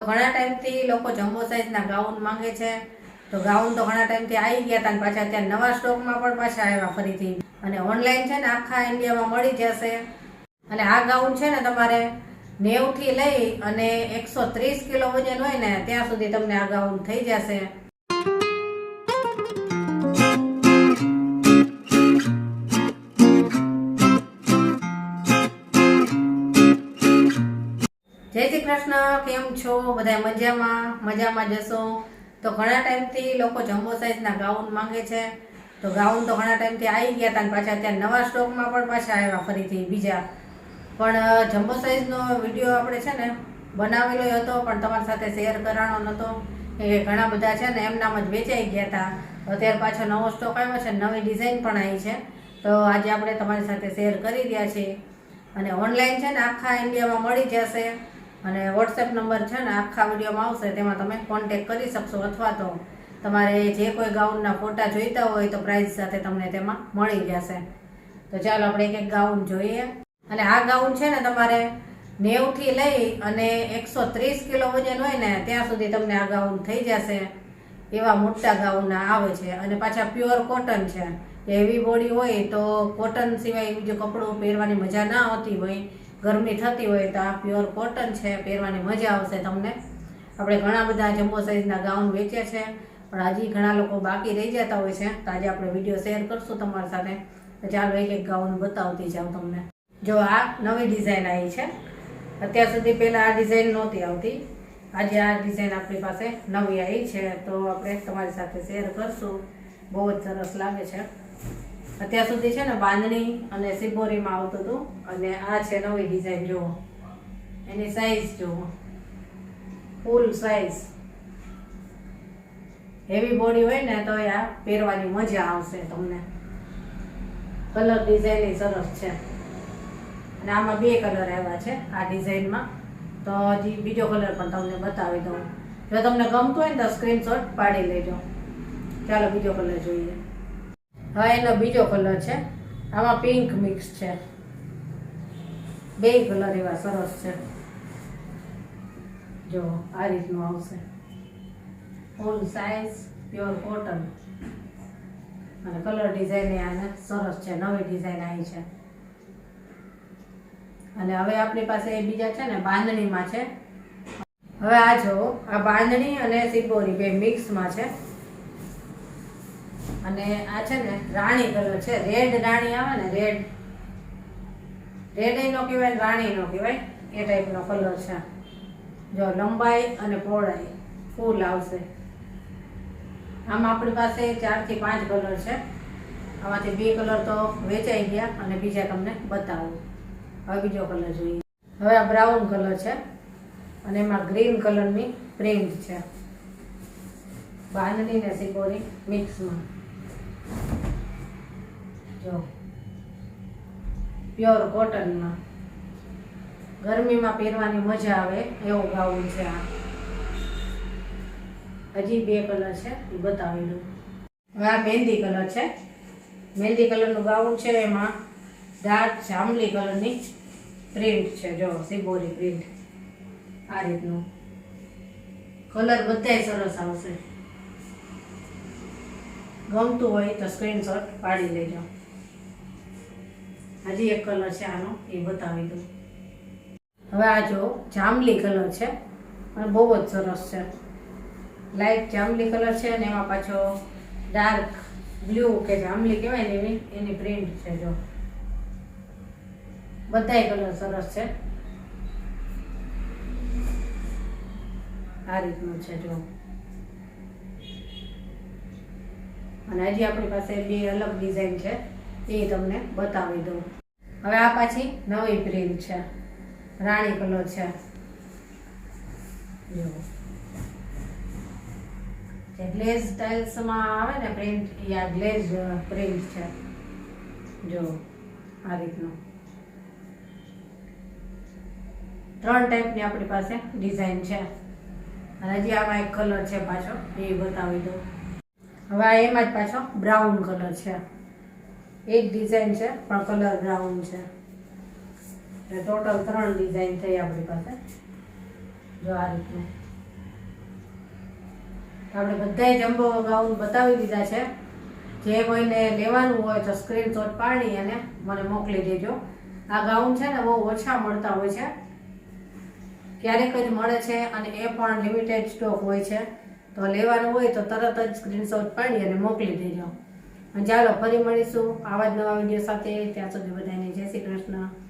ઘણા ટાઈમથી લોકો જમ્બો સાઇઝના ગાઉન માંગે છે. તો ગાઉન તો ઘણા ટાઈમથી આવી ગયા હતા અને પાછા અત્યારે નવા સ્ટોકમાં પણ પાછા આવ્યા ફરીથી. અને ઓનલાઈન છે ને આખા ઇન્ડિયામાં મળી જશે. અને આ ગાઉન છે ને તમારે 90 થી લઈ અને 130 કિલો વજન હોય ને ત્યાં સુધી તમને આ ગાઉન થઈ જશે. જય શ્રી કૃષ્ણ, કેમ છો બધા? મજામાં જશો. તો ઘણા ટાઈમથી લોકો જમ્બો સાઇઝના ગાઉન માંગે છે. તો ગાઉન તો ઘણા ટાઈમથી આવી ગયા હતા અને પાછા અત્યારે નવા સ્ટોકમાં પણ પાછા આવ્યા ફરીથી બીજા. પણ જમ્બો સાઇઝનો વિડીયો આપણે છે ને બનાવેલો હતો પણ તમારી સાથે શેર કરાણો નહોતો. એ ઘણા બધા છે ને એમનામ જ વેચાઈ ગયા હતા. અત્યારે પાછો નવો સ્ટોક આવ્યો છે, નવી ડિઝાઇન પણ આવી છે. તો આજે આપણે તમારી સાથે શેર કરી રહ્યા છીએ. અને ઓનલાઈન છે ને આખા ઇન્ડિયામાં મળી જશે. અને વોટ્સએપ નંબર છે ને આખા વિડીયોમાં આવશે, તેમાં તમે કોન્ટેક કરી શકશો. અથવા તો તમારે જે કોઈ ગાઉનના ફોટા જોઈતા હોય તો પ્રાઇસ સાથે તમને તેમાં મળી જશે. તો ચાલો આપણે એક એક ગાઉન જોઈએ. અને આ ગાઉન છે ને તમારે 90 થી લઈ અને 130 કિલો વજન હોય ને ત્યાં સુધી તમને આ ગાઉન થઈ જશે. એવા મોટા ગાઉન આવે છે અને પાછા પ્યોર કોટન છે. હેવી બોડી હોય તો કોટન સિવાય બીજું કપડું પહેરવાની મજા ના આવતી હોય, ગરમી થતી હોય તો આ પ્યોર કોટન છે, પહેરવાની મજા આવશે તમને. આપણે ઘણા બધા જમ્બો સાઇઝના ગાઉન વેચે છે પણ હજી ઘણા લોકો બાકી રહી જતા હોય છે. તો આજે આપણે વિડીયો શેર કરશું તમારી સાથે. તો ચાલો એક એક ગાઉન બતાવતી જાઉં તમને. જો આ નવી ડિઝાઇન આવી છે. અત્યાર સુધી પહેલાં આ ડિઝાઇન નહોતી આવતી. આજે આ ડિઝાઇન આપણી પાસે નવી આવી છે તો આપણે તમારી સાથે શેર કરશું. બહુ જ સરસ લાગે છે. અત્યાર સુધી છે ને બાંધણી અને સિબોરીમાં આવતું હતું અને આ છે નવી ડિઝાઇન. જુઓ એની સાઈઝ જુઓ, ફૂલ સાઈઝ. હેવી બોડી હોય ને તો આ પહેરવાની મજા આવશે તમને. કલર ડિઝાઇન સરસ છે અને આમાં બે કલર આવ્યા છે આ ડિઝાઇનમાં. તો હજી બીજો કલર પણ તમને બતાવી દઉં. જો તમને ગમતું હોય ને તો સ્ક્રીનશોટ પાડી લેજો. ચાલો બીજો કલર જોઈએ. હવે એનો બીજો કલર છે. આમાં પિંક મિક્સ છે. બે કલર એવા સરસ છે. જો આ રીતનું આવશે. ફૂલ સાઇઝ, પ્યોર કોટન અને કલર ડિઝાઇન આને સરસ છે. નવી ડિઝાઇન આવી છે. અને હવે આપણી પાસે બીજા છે ને બાંધણીમાં છે. હવે આ જો આ બાંધણી અને સિબોરી બે મિક્સમાં છે. અને આ છે ને રાણી કલર છે. રેડ રાણી આવે ને, રેડ નો કહેવાય, રાણી નો કહેવાય, એ ટાઈપનો કલર છે. જો લંબાઈ અને પહોળાઈ ફૂલ આવશે. આમાં આપણી પાસે 4 થી 5 કલર છે. આમાંથી બે કલર તો વેચાઈ ગયા અને બીજા તમને બતાવું. હવે બીજો કલર જોઈએ. હવે આ બ્રાઉન કલર છે અને એમાં ગ્રીન કલરની પ્રિન્ટ છે. બાંધણી ને સિબોરી મિક્સમાં. જો પ્યોર કોટનમાં ગરમીમાં પહેરવાની મજા આવે એવું ગાઉન છે આ. હજી બે કલર છે એ બતાવી દઉં. હવે આ મહેંદી કલર છે. મહેંદી કલરનું ગાઉન છે. એમાં ડાર્ક જાંબલી કલરની પ્રિન્ટ છે. જો સિબોરી પ્રિન્ટ આ રીતનું. કલર બધાય સરસ આવશે. ગમતું હોય તો સ્ક્રીનશોટ પાડી લેજો. હજી એક કલર છે આનો, એ બતાવી દઉં. હવે આ જો જાંબલી કલર છે અને બહુ જ સરસ છે. લાઇટ જાંબલી કલર છે અને એમાં પાછો ડાર્ક બ્લુ કે જાંબલી કહેવાય ને એની પ્રિન્ટ છે. જો બધાય કલર સરસ છે. આ રીતનું છે જો. અને હજી આપણી પાસે બે અલગ ડિઝાઇન છે, એ તમને બતાવી દઉં. હવે આ પાછી નવી પ્રિન્ટ છે. રાણી કલર છે. જો જે ગ્લેઝ ટાઇલ્સમાં આવે ને પ્રિન્ટ, એ આ ગ્લેઝ પ્રિન્ટ છે. જો આ રીતનું 3 ટાઈપની આપણી પાસે ડિઝાઇન છે. અને હજી આમાં એક કલર છે પાછો, એ બતાવી દઉં. હવે આ એમાં જ પાછો બ્રાઉન કલર છે. એક ડિઝાઇન છે પણ કલર બ્રાઉન છે. ટોટલ 3 ડિઝાઇન થઈ આપણી પાસે. જો આ રીતનું તો આપણે બધાય જમ્બો ગાઉન બતાવી દીધા છે. જે કોઈને લેવાનું હોય તો સ્ક્રીનશોટ પાડી અને મને મોકલી દેજો. આ ગાઉન છે ને બહુ ઓછા મળતા હોય છે, ક્યારેક જ મળે છે અને એ પણ લિમિટેડ સ્ટોક હોય છે. તો લેવાનું હોય તો તરત જ સ્ક્રીનશોટ પાડી અને મોકલી દેજો. અને ચાલો ફરી મળીશું આવા જ નવા વિડીયો સાથે. ત્યાં સુધી બધાને જય શ્રી કૃષ્ણ.